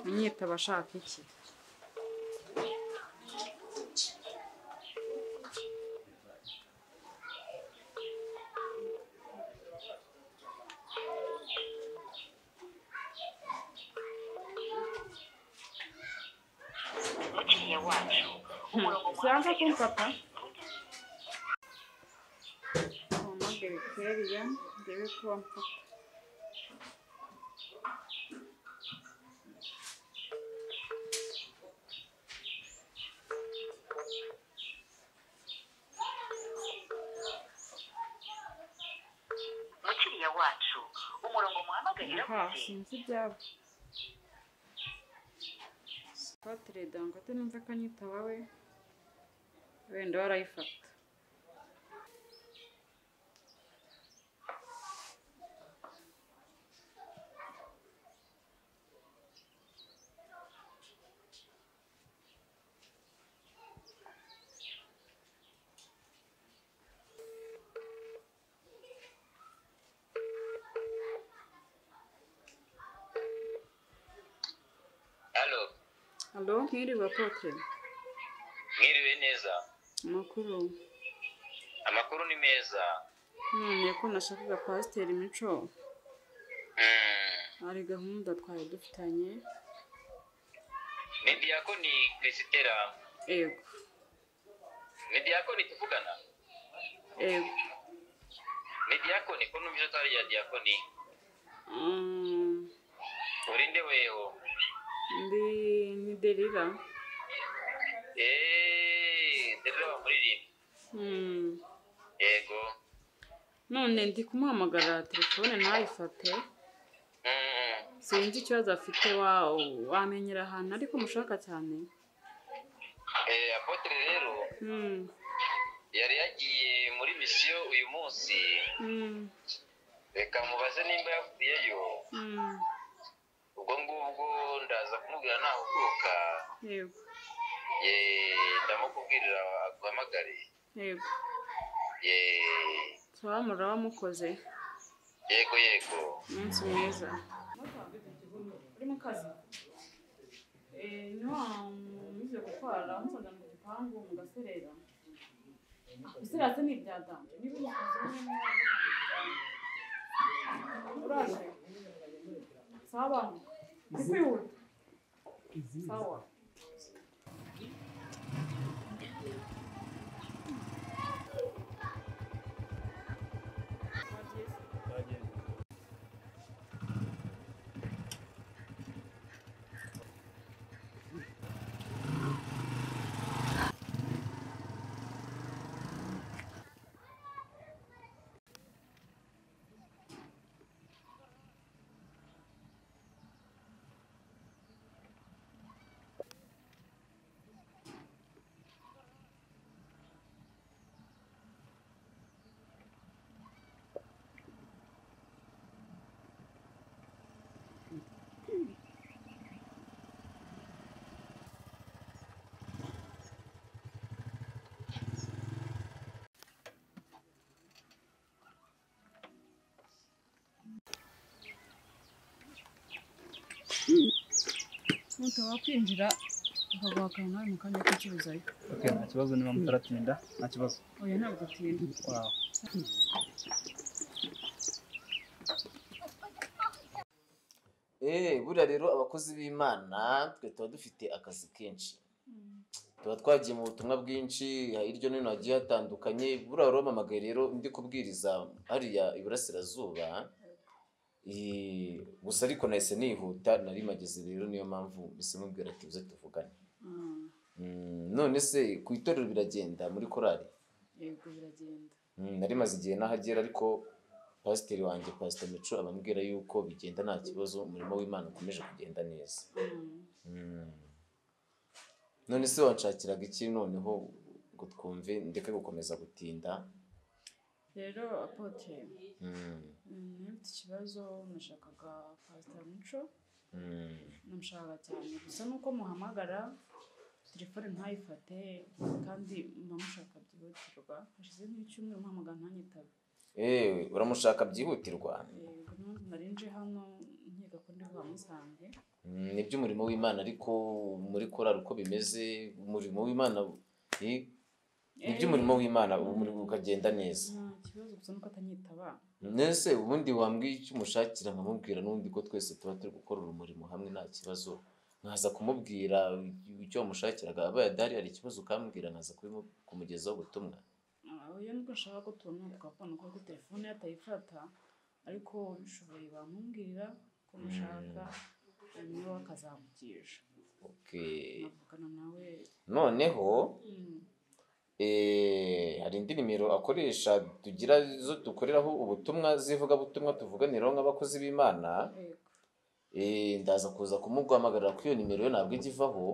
Unyitaba ashaka iki? Sianza kumfata. Umugere keriya debe kuba mfata. Mukiriya wacu umurongo muhamagarira Aha, sinzi ibyabo. Fatire dango ate numva kanyitaba we. Wenda warayifata. Allo, nkiriwe Apotre. Mwiriwe neza. Amakuru ni meza. None ko nashakaga Pastor Mico. Ari gahunda twari dufitanye. Ni diakoni Kristera. Ego. Ni diakoni tuvugana? Ego. Ni diakoni ko numvise atari ya diakoni. Urinde weho. Ni Delilah. Delilah muri Ego. None ndi kumuhamagara telefone ntayifate. Sinzi ikibazo afite wamenyera ahantu ariko mushaka cyane. Apotre rero. Yari yagiye muri mission uyu munsi. Reka mubaze nimba yavuyeyo. Ubwo ngubwo ndaza kumubwira nahuguka. Yego. Ndamukubwirira aguhamagare. Yego. Twamura wamukoze. Yego. Umunsi mwiza. Uri mu kazi? Nize gutwara musaga mu gipangu mu gaserera. Isirase ni ibyadanje. Niba umukozi uraje. Sawa. Kwihuta. Sawa. Mutaba kwinjira ukaguha akantu nawe mu kanya k'ikibuzayo. Okay, nta kibazo niba mutaratinda, nta kibazo. Oya ntabwo atinda. Wow. Buriya rero abakozi b'Imana twe tuba dufite akazi kenshi. Tuba twagiye mu butumwa bwinshi hirya no hino hagiye hatandukanye. Buriya waramamagaye rero ndi kubwiriza hariya iburasirazuba. Gusa ariko nahise nihuta nari mageze rero niyo mpamvu bise mubwira ati uze tuvugane. None se ku itorero biragenda muri korali? Yego biragenda. Nari maze igihe nahagera ariko pasiteri wanjye Pastor Mico abambwira yuko bigenda nta kibazo umurimo w'Imana ukomeje kugenda neza. None se wanshakiraga iki noneho ngo twumve ndeke gukomeza gutinda? Rero Apotre nifite ikibazo nashakaga Pastor Mico. Namushaka cyane gusa nuko muhamagara telefone ntayifate kandi ndamushaka byihutirwa. Hashize nk'icyumwe muhamagara ntanyitabe. Uramushaka byihutirwa? Nari nje hano nkeka ko ndi buhamusange. Nibyo umurimo w'Imana ariko muri korali uko bimeze umurimo w'Imana nibyo umurimo w'Imana ukagenda neza. Ikibazo gusa nuko atanyitaba. Nese ubundi wambwiye icyo umushakira nkamubwira n'undi ko twese tuba turi gukora umurimo hamwe nta kibazo. Nkaza kumubwira icyo wamushakiraga abaye adahari hari ikibazo ukambwira nkaza kumugezaho ubutumwa. Oya nubwo nshaka ko tubona tukavugana kuko telefone atayifata ariko bishoboye bamumbwira ko mushaka hanyuma bakazamugisha. Okay. Navugana nawe. Noneho hari indi nimero akoresha tugira zo dukoreraho ubutumwa zivugabutumwa tuvuganiraho nk'abakozi b'Imana. Ndaza kuza kumuguhamagarira kuri iyo nimero yo ntabwo igivaho.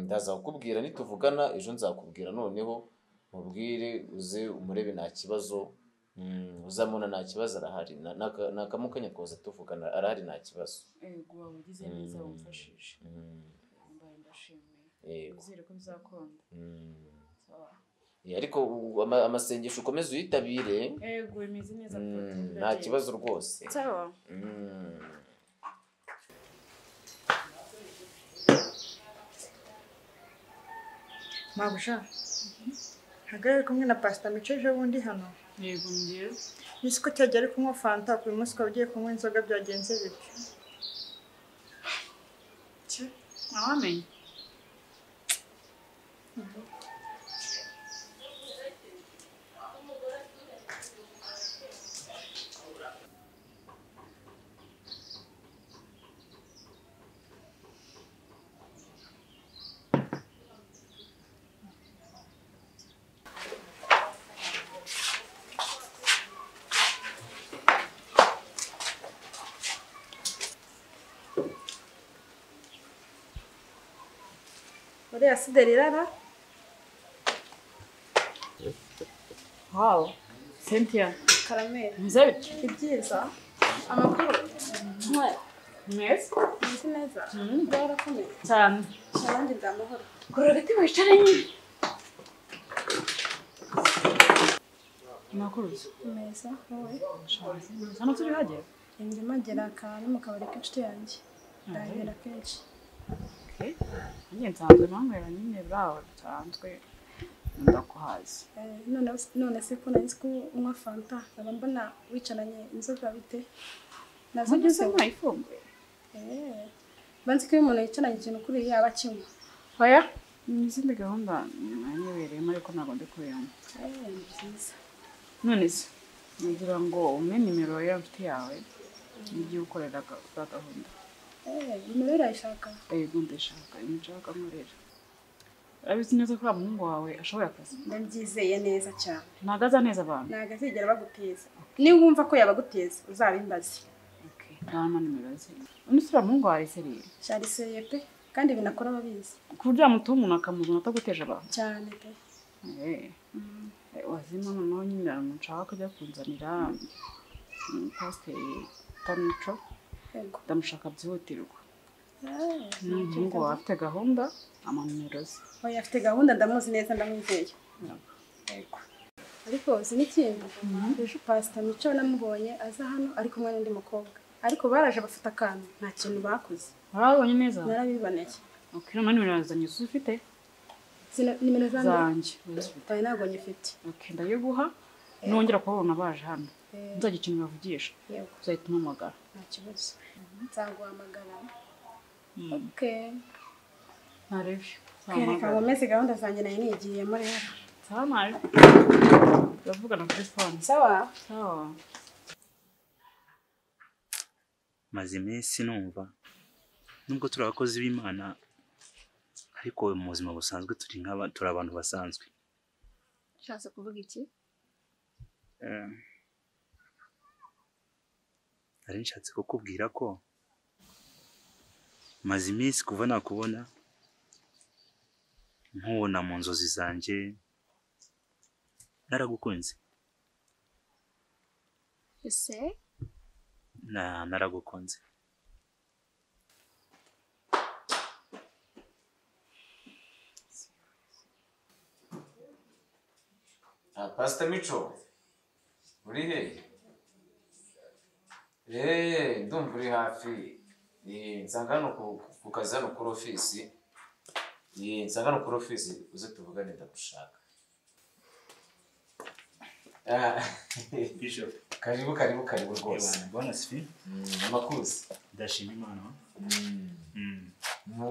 Ndaza kukubwira nituvugana ejo nzakubwira noneho mubwire uze umurebe nta kibazo. Uzamuna nta kibazo arahari nakamukanya koza tuvugana arahari nta kibazo. Yego wabugize neza wumfashije. Mbaye ndashimiye. Uzire ko bizakunda. Ariko amasengesho ukomeze uyitabire. Yego imeze neza nta kibazo rwose. Sawa. Mabusha. Hagari kumwe na Pastor Mico ejo bundi hano. Yego ngiye. Nisi ko cyajya ari kunywa fanta ku munsi ko ugiye kunywa inzoga byagenze bite? Amen. Uriya si Delilah? Wow. Cynthia. Karameri. Mzee. Ibyiza. Amakuru. Mwese. Nzi neza. Barakomeye. Cyane. Abandi ndamahoro. Kora gati wicaranye. Makuru. Meza. Wowe. Hano turi hagera. Ndimo ngera akantu mu kabari k'inshuti yanjye. Ndahera kenshi. Okay. Njye nsanzwe nanywera nyine brawo bisanzwe ndakuhazi. None se ko nari ko unywa fanta nkaba mbona wicaranye inzoga bite? Nazo byose mwayifunguye. Banzi ko umuntu yicaranye ikintu kuri yaba kinywa. Oya, n'izindi gahunda nanyebereyemo ariko ntabwo ndi kubiyemo. Byiza. None se ngira ngo ume nimero ya mfite yawe n'igihe ukorera gahunda. Nimero irayishaka? Yego ndashaka imishaka nkorera. Urabizi neza ko umuhungu wawe ashoboye akazi? Ndabyizeye neza cyane. Ntagaza neza abantu? Ntago azigera baguteza. Niba wumva ko yabaguteza uzabimbaze. Okay. Ndabona nimero ze. Unisura umuhungu wawe seriye? Cyari seriye pe kandi binakora ababizi. Ku buryo yamutuma umuntu akamuzana ataguteje abantu? Cyane pe. Wazima noneho nyine nshaka kujya kunzanira pasiteri Mico. Ndamushaka byihutirwa. Umuhungu wawe afite gahunda amanimero ze. Oya afite gahunda ndamuzi neza ndamwizeye. Yego. Ariko uzi n'ikindi ejo Pastor Mico namubonye aza hano ari kumwe n'undi mukobwa ariko baraje bafata akantu nta kintu bakoze. Warabonye neza? Narabiboneye. Okay, none nimero zanjye ufite? Nimero zanjye? Ufite? Ntabwo nyifite. Okay, ndayiguha nongera kubona baje hano. Nzagira ikintu bavugisha. Yego. Uzahita umpamagara. Nta kibazo. Nzaguhamagara. Okay. Narebye. Reka nkomeze gahunda zanjye nayo nigiyemo rero. Sawa mari. Turavugana kuri phone. Sawa. Sawa. Maze iminsi numva nubwo turi abakozi b'Imana ariko mu buzima busanzwe turi abantu basanzwe. Nshatse kuvuga iki? Ari nshatse kukubwira ko maze iminsi kuva nakubona nkubona mu nzozi zanjye naragukunze. Ese? Naragukunze. Pastor Mico uri he? ndumva uri hafi. Nsanga hano ku kazi hano kuri ofisi. Nsanga hano kuri ofisi uze tuvugane ndagushaka. Bishop. Karibu rwose. Bwana sifi. Amakuzi. Ndashima Imana.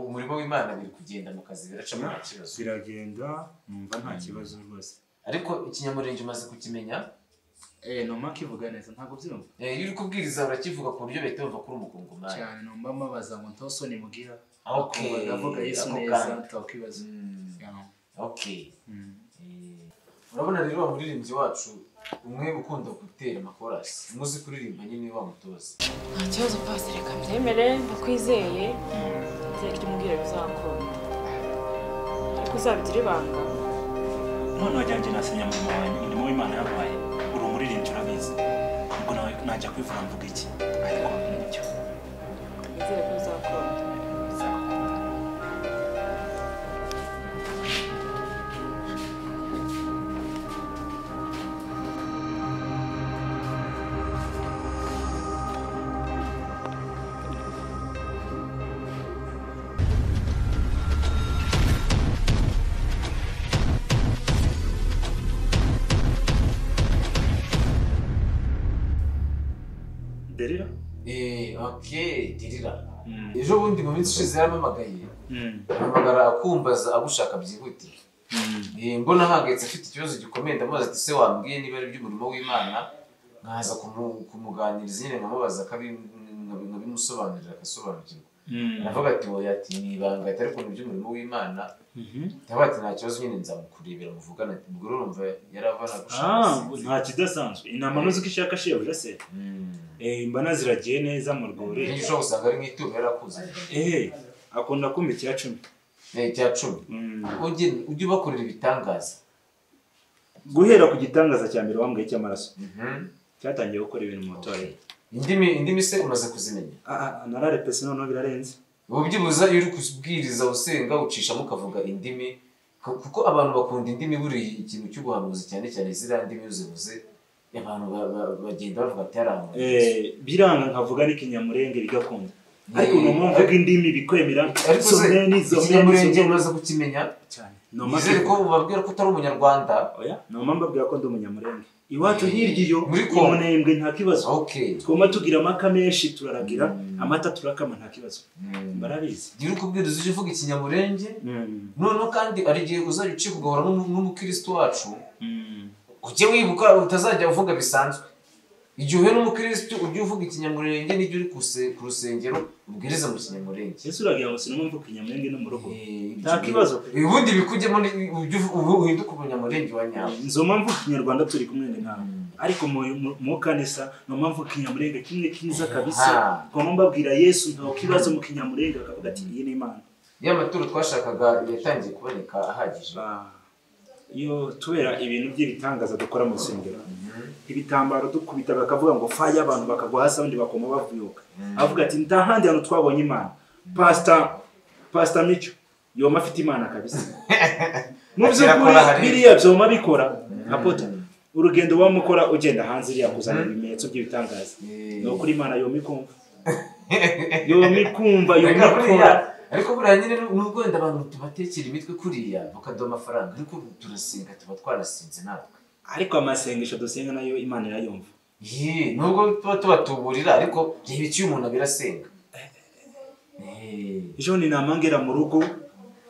Umurimo w'Imana biri kugenda mu kazi biracamo nta kibazo. Biragenda numva nta kibazo rwose. Ariko ikinyamurenge umaze kukimenya? Noma kivuga neza ntabwo byumva. Iyo uri kubwiriza urakivuga ku buryo bahita bumva kuri umukongomani. Cyane numva mabaza ngo ntosoni mugira. Okay. Ndavuga Yesu neza ntakwibaza. Okay. Urabona rero wa muririmbyi wacu umwe ukunda gutera amakorasi. Muzi kuririmba nyine wa mutoza. Nta kibazo pastor reka mbyemere ndakwizeye. Nzeye icyo umubwira bizakora. Ariko uzabigira ibanga. None wajyanje nasinya mu wanyu ndimo Imana yabaye. Uri umuririmbyi urabizi. Ubwo nawe najya kwivuga mvuga iki? Ariko nicyo. Nzeye ko bizakora. Delilah? Okay, Delilah. Ejo bundi mu minsi ishize yaramamagaye. Amagara akumbaza agushaka byihutiye. Mbona hagetse afite ikibazo gikomeye ndamubaza ati se wambwiye niba ari by'umurimo w'Imana nkaza kumuganiriza nyine nkamubaza nkabimusobanurira akasobanukirwa. Aravuga ati oya ati ni ibanga atari ku by'umurimo w'Imana. Ndavuga ati nta kibazo nyine nzamukurebera muvugana ati ubwo urumva yaravana gushaka. Nta kidasanzwe. Inama nuzi ko ishaka shebuja se. Imbana ziragiye neza mu rwuri. Iyo ushobora gusanga ari nk'ituro yarakuze. Akunda kumva icya 10. Icya 10. Ujye ubakorera ibitangaza. Guhera ku gitangaza cya mbere wambwiye cy'amaraso. Cyatangiye gukora ibintu mu mutore. Indimi se umaze kuzimenya? Nararepese noneho birarenze. Ubyibuza iyo uri kubwiriza usenga ucishamo ukavuga indimi kuko abantu bakunda indimi buri ikintu cy'ubuhanuzi cyane cyane ziriya ndimi uzivuze abantu bagenda bavuga ati aramu. Biranga nkavuga n'ikinyamurenge bigakunda. Ariko no mvuga indimi bikwemera ikinyamurenge umaze kukimenya cyane. Nizere ko ubabwira ko utari umunyarwanda. Oya, no mbabwira ko ndi umunyamurenge. Iwacu hirya iyo umunembwe nta kibazo. Twoma tugira amaka menshi turaragira amata turakama nta kibazo. Barabizi. Gira ukubwiriza uje uvuga ikinyamurenge. None kandi ari gihe uzajya ucika ugahora n'umukristo wacu. Ujye wibuka utazajya uvuga bisanzwe. Igihe uhe n'umukristo ujye uvuga ikinyamurenge n'ijye uri ku rusengero ubwiriza mu kinyamurenge. Yesu uragira ngo sinumva mvuga ikinyamurenge no mu rugo. Nta kibazo. Ubundi bikujyemo ubu uhinduka umunyamurenge wa nyawe. Nzoma mvuga ikinyarwanda turi kumwe nawe. Ariko mu kanisa no mvuga ikinyamurenge kimwe kiza kabisa. Ngoma mbabwira Yesu nta kibazo mu kinyamurenge akavuga ati iyi ni Imana. Ya maturo twashakaga yatangiye kuboneka ahagije. Iyo tubera ibintu by'ibitangaza dukora mu rusengero. Ibitambaro dukubita bakavuga ngo faya abantu bakagwa hasi abandi bakoma bavuyuka. Avuga ati ndahandi hano twabonye Imana. Pastor Mico yoma afite Imana kabisa. Muvyo biriya byoma bikora apota. Urugendo wamukora ugenda hanze iriya kuzana ibimenyetso by'ibitangaza. No kuri Imana yoma ikumva. Yoma ikumva yoma. Ariko buriya nyine nubwo wenda abantu tubatekera imitwe kuriya bakaduha amafaranga ariko turasenga tuba twarasinze natwe. Ariko amasengesho dusenga nayo Imana irayumva. Nubwo tuba tubatuburira ariko reba icyo umuntu abirasenga. Ejo ni namangera mu rugo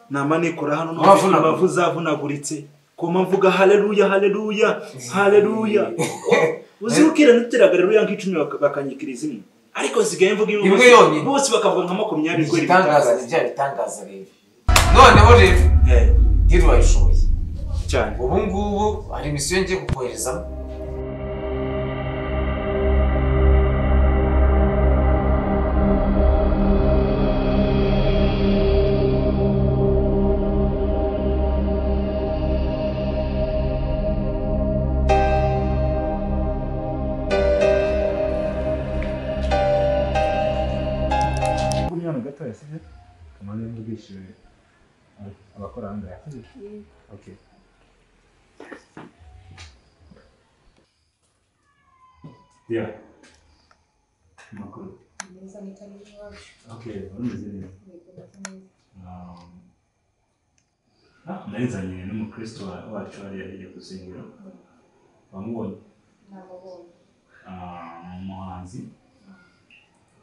namanikora hano no bavuzavunaguritse koma mvuga haleluya haleluya haleluya. Uzukira nuteragarira ruya nk'icumi bakanyikiriza imwe. Ariko zigaye mvuga imwe bose bakavuga nka 20 kweri bitangaza n'ibya bitangaza rero. Noneho rero Delilah wayishoboye cyane. Ubu ngubu hari misiyo ngiye kukoherezamo. Kamani mvugishe abakora hanga. Okay. Yeah. Makuru. Neza ni karibu iwacu. Okay, urumeze neza. Narizanye n'umukristo wacu hariya hirya ku rusengero. Wamubonye? Nababonye. Umuhanzi.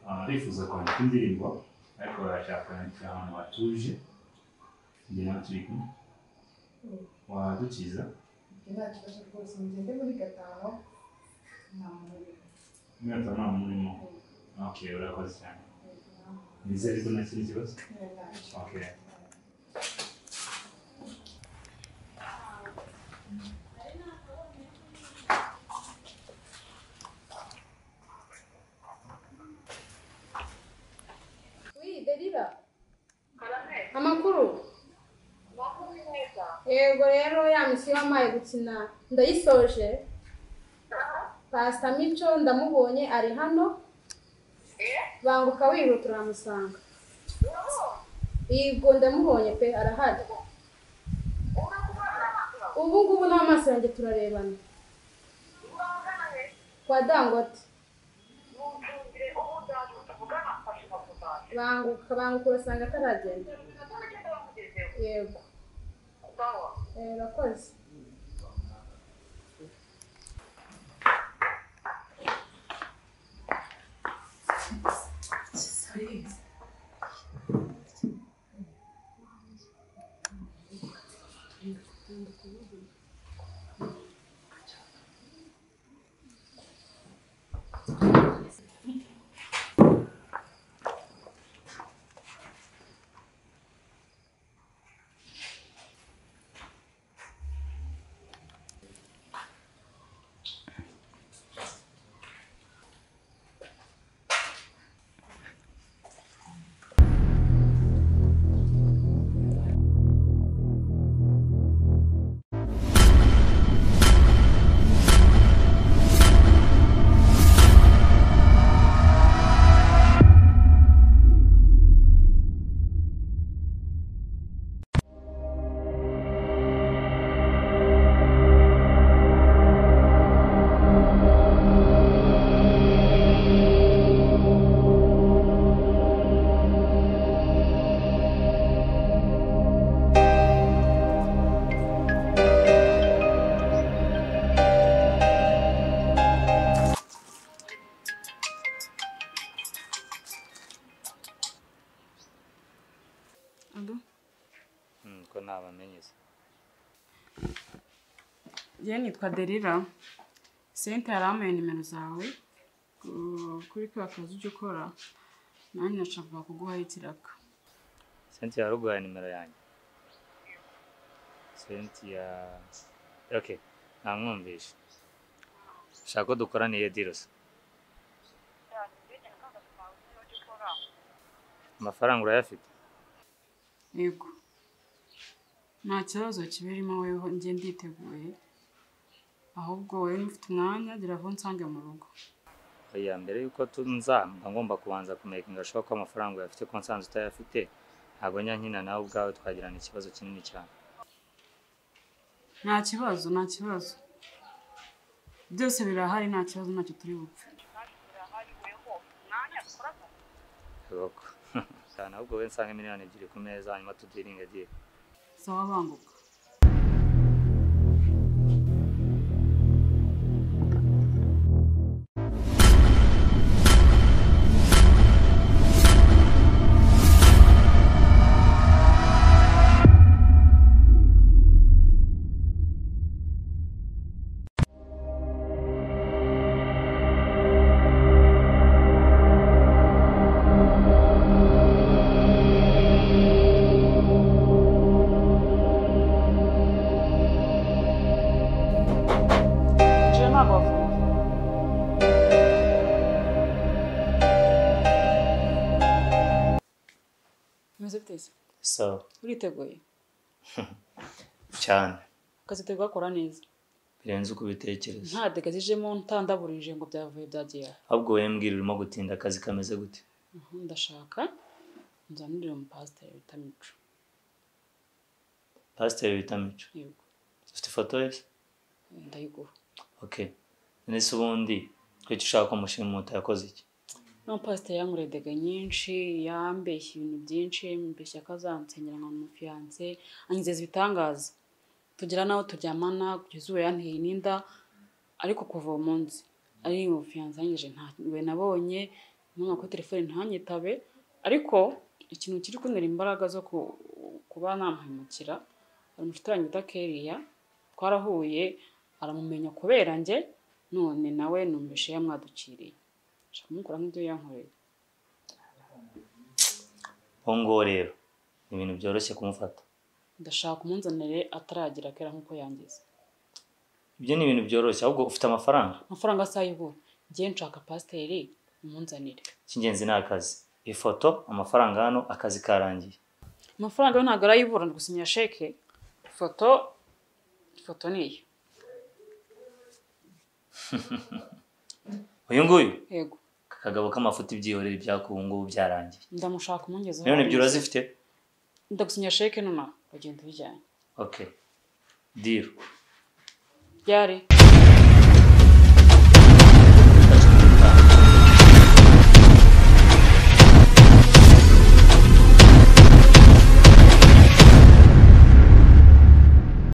Arifuza kwandika indirimbo, ariko arashaka kwandikira ahantu hatuje. Njye nawe turi kumwe. Wadukiza? Nta kibazo rwose, mugende muri gatanu. Mwata nta murimo. Okay, urakoze cyane. Nizere ko nta kindi kibazo? Okay. Oui, Delilah. Amakuru. Yego rero ya misi wamaye gukina ndayisoje. Pastor Mico ndamubonye ari hano. Banguka wihuta uramusanga. Yego ndamubonye pe arahari. Ubu ngubu n'amaso yanjye turarebana. Kwa Dangote. Banguka urasanga ataragenda. Yego. Urakoze. Ko nabamenyeze. Njye nitwa Delilah. Sente yarampaye nimero zawe kuri ka kazi ujya ukora. Nanjye nashakaga kuguhaho ikiraka. Sente yaruguhaye nimero yanjye. Sente ya Okay, namwumvishe. Shaka ko dukoraniye diros. Amafaranga urayafite? Yego. Nta kibazo kibirimo wewe njye nditeguye. Ahubwo wewe ufite umwanya gira vuba nsange mu rugo. Oya, mbere yuko tunza ngomba kubanza kumekinga shoka ko amafaranga yafite ko nsanze utayafite. Ntago nyankina nawe ubwawe twagirana ikibazo kinini cyane. Nta kibazo. Byose birahari, nta kibazo ntacyo turi bupfe. Yego. Cyane ahubwo we nsange miliyoni 2 ku meza hanyuma tudiringe diye. Sawa banguka. So. Uriteguye? Cyane. Akazi turi gukora neza. Birenze uko bitekereza. Nta dega zijemo ntandaburije ngo byavuye byagiye. Ahubwo we mbwira urimo gutinda akazi kameze gute? Ndashaka nzanire mu pastor bita Mico. Pastor bita Mico? Yego. Ufite ifoto ye? Ndayiguha. Okay. Nese ubundi twicyo ushaka ko mushimuta yakoze iki? pasiteri yankuredega nyinshi yambeshya ibintu byinshi mbeshya ko azansenyera nka umufiyanse anyizeza ibitangaza tugira naho turyamana kugeza ubu yanteye n'inda ariko kuva uwo munsi ari umufiyanse yanyeje ntawe nabonye mama ko telefone ntanyitabe ariko ikintu kiri kuntera imbaraga zo kuba namuhemukira ari umushuti wanjye wita Keriya twarahuye aramumenya kubera njye none nawe numvishe yamwadukiriye nshaka kumukora nk'ibyo yankoreye ngo rero ni ibintu byoroshye kumufata ndashaka umunzanire ataragira kera nk'uko yangize ibyo ni ibintu byoroshye ahubwo ufite amafaranga asayibura ngiye nshaka pasiteri umunzanire cy'ingenzi ni akazi ifoto amafaranga hano akazi karangiye amafaranga yo ntabwo arayibura gusinya sheke ifoto niyo uyu nguyu yego akagabo k'amafuti ibyihorera ibyakubu ngubu byarangiye ndamushaka umungezeho none ibyo urazifite ndagusinya sheke nona bagenda bijyanye okay deal byari